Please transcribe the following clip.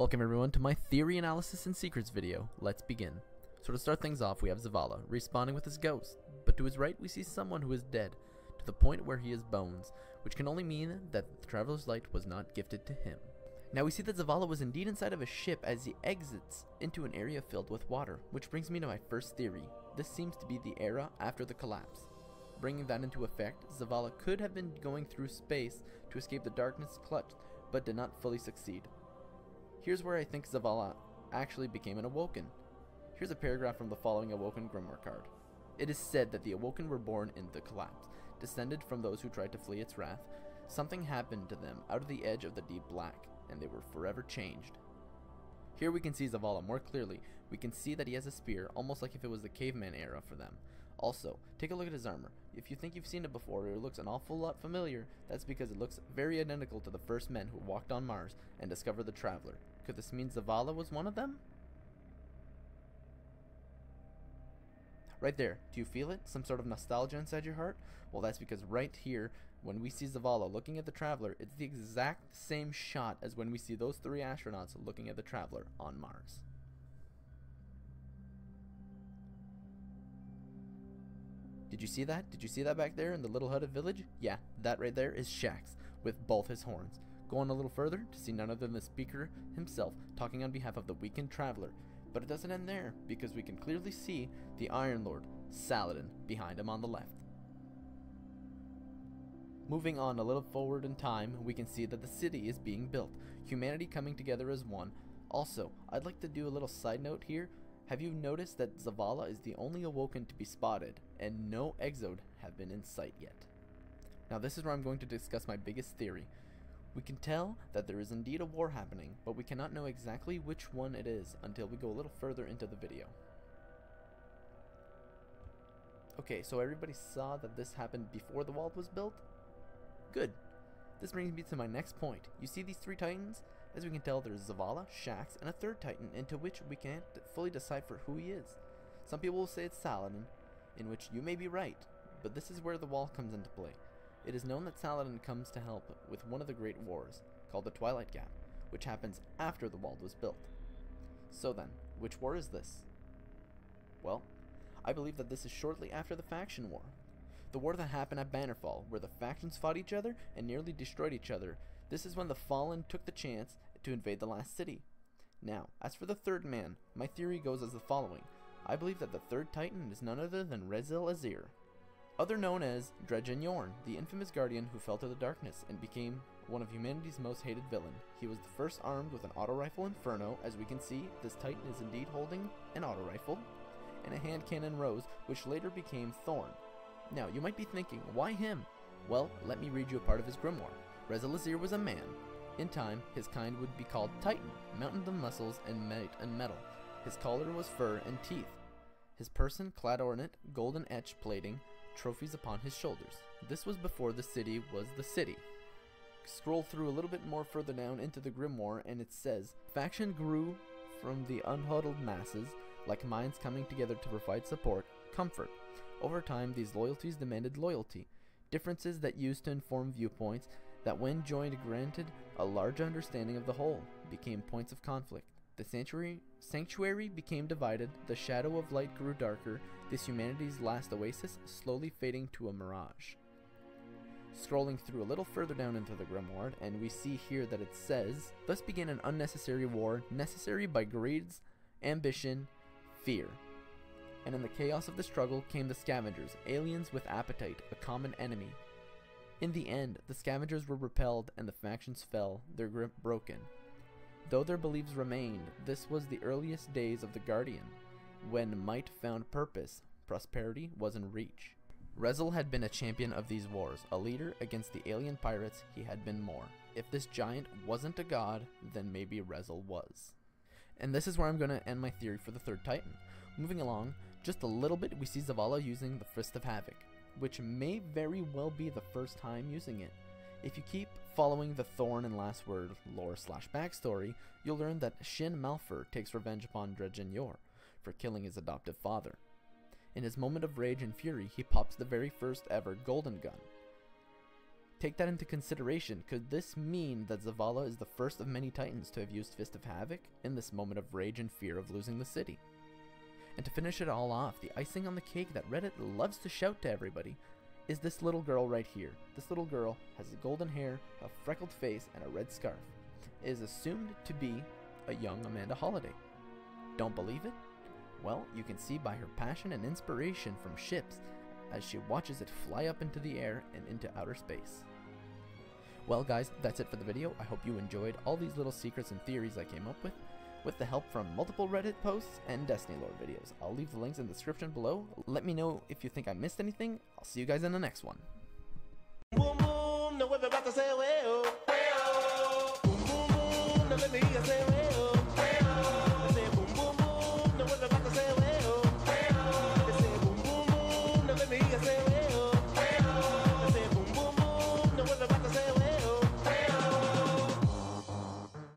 Welcome everyone to my theory analysis and secrets video. Let's begin. So to start things off, we have Zavala respawning with his ghost, but to his right we see someone who is dead, to the point where he is bones, which can only mean that the Traveler's Light was not gifted to him. Now we see that Zavala was indeed inside of a ship as he exits into an area filled with water, which brings me to my first theory. This seems to be the era after the collapse. Bringing that into effect, Zavala could have been going through space to escape the darkness clutched, but did not fully succeed. Here's where I think Zavala actually became an Awoken. Here's a paragraph from the following Awoken Grimoire card. It is said that the Awoken were born in the collapse, descended from those who tried to flee its wrath. Something happened to them out of the edge of the deep black, and they were forever changed. Here we can see Zavala more clearly. We can see that he has a spear, almost like if it was the caveman era for them. Also, take a look at his armor. If you think you've seen it before or it looks an awful lot familiar, that's because it looks very identical to the first men who walked on Mars and discovered the Traveler. Could this mean Zavala was one of them? Right there, do you feel it? Some sort of nostalgia inside your heart? Well, that's because right here, when we see Zavala looking at the Traveler, it's the exact same shot as when we see those three astronauts looking at the Traveler on Mars. Did you see that? Did you see that back there in the little hooded village? Yeah, that right there is Shax, with both his horns. Go on a little further to see none other than the speaker himself talking on behalf of the weakened Traveler. But it doesn't end there, because we can clearly see the Iron Lord, Saladin, behind him on the left. Moving on a little forward in time, we can see that the city is being built, humanity coming together as one. Also, I'd like to do a little side note here. Have you noticed that Zavala is the only Awoken to be spotted, and no Exode have been in sight yet? Now this is where I'm going to discuss my biggest theory. We can tell that there is indeed a war happening, but we cannot know exactly which one it is until we go a little further into the video. Okay, so everybody saw that this happened before the wall was built? Good. This brings me to my next point. You see these three titans? As we can tell, there's Zavala, Shax, and a third titan into which we can't fully decipher who he is. Some people will say it's Saladin, in which you may be right, but this is where the wall comes into play. It is known that Saladin comes to help with one of the great wars, called the Twilight Gap, which happens after the wall was built. So then, which war is this? Well, I believe that this is shortly after the faction war. The war that happened at Bannerfall, where the factions fought each other and nearly destroyed each other. This is when the Fallen took the chance to invade the last city. Now, as for the third man, my theory goes as the following. I believe that the third titan is none other than Rezyl Azzir, other known as Dredgen Yorn, the infamous guardian who fell to the darkness and became one of humanity's most hated villain. He was the first armed with an auto rifle Inferno. As we can see, this titan is indeed holding an auto rifle and a hand cannon Rose, which later became Thorn. Now, you might be thinking, why him? Well, let me read you a part of his grimoire. Rezyl Azzir was a man. In time, his kind would be called Titan, mountain of muscles and might and metal. His collar was fur and teeth. His person clad ornate, golden etch plating, trophies upon his shoulders. This was before the city was the city. Scroll through a little bit more further down into the grimoire and it says, faction grew from the unhuddled masses, like minds coming together to provide support, comfort. Over time, these loyalties demanded loyalty. Differences that used to inform viewpoints that when joined granted a large understanding of the whole, became points of conflict. The sanctuary became divided, the shadow of light grew darker, this humanity's last oasis slowly fading to a mirage. Scrolling through a little further down into the grimoire, and we see here that it says, thus began an unnecessary war, necessary by greed's ambition, fear. And in the chaos of the struggle came the scavengers, aliens with appetite, a common enemy. In the end, the scavengers were repelled and the factions fell, their grip broken. Though their beliefs remained, this was the earliest days of the Guardian, when might found purpose, prosperity was in reach. Rezyl had been a champion of these wars, a leader against the alien pirates. He had been more. If this giant wasn't a god, then maybe Rezyl was. And this is where I'm going to end my theory for the third titan. Moving along, just a little bit, we see Zavala using the Fist of Havoc, which may very well be the first time using it. If you keep following the Thorn and Last Word lore / backstory, you'll learn that Shin Malphur takes revenge upon Dredgen Yorn for killing his adoptive father. In his moment of rage and fury, he pops the very first ever golden gun. Take that into consideration. Could this mean that Zavala is the first of many Titans to have used Fist of Havoc in this moment of rage and fear of losing the city? And to finish it all off, the icing on the cake that Reddit loves to shout to everybody is this little girl right here. This little girl has golden hair, a freckled face, and a red scarf. It is assumed to be a young Amanda Holiday. Don't believe it? Well, you can see by her passion and inspiration from ships as she watches it fly up into the air and into outer space. Well guys, that's it for the video. I hope you enjoyed all these little secrets and theories I came up with the help from multiple Reddit posts and Destiny lore videos. I'll leave the links in the description below. Let me know if you think I missed anything. I'll see you guys in the next one. Boom, boom, no, we're about to say, well, well. Boom, boom, boom, no, let me say, well.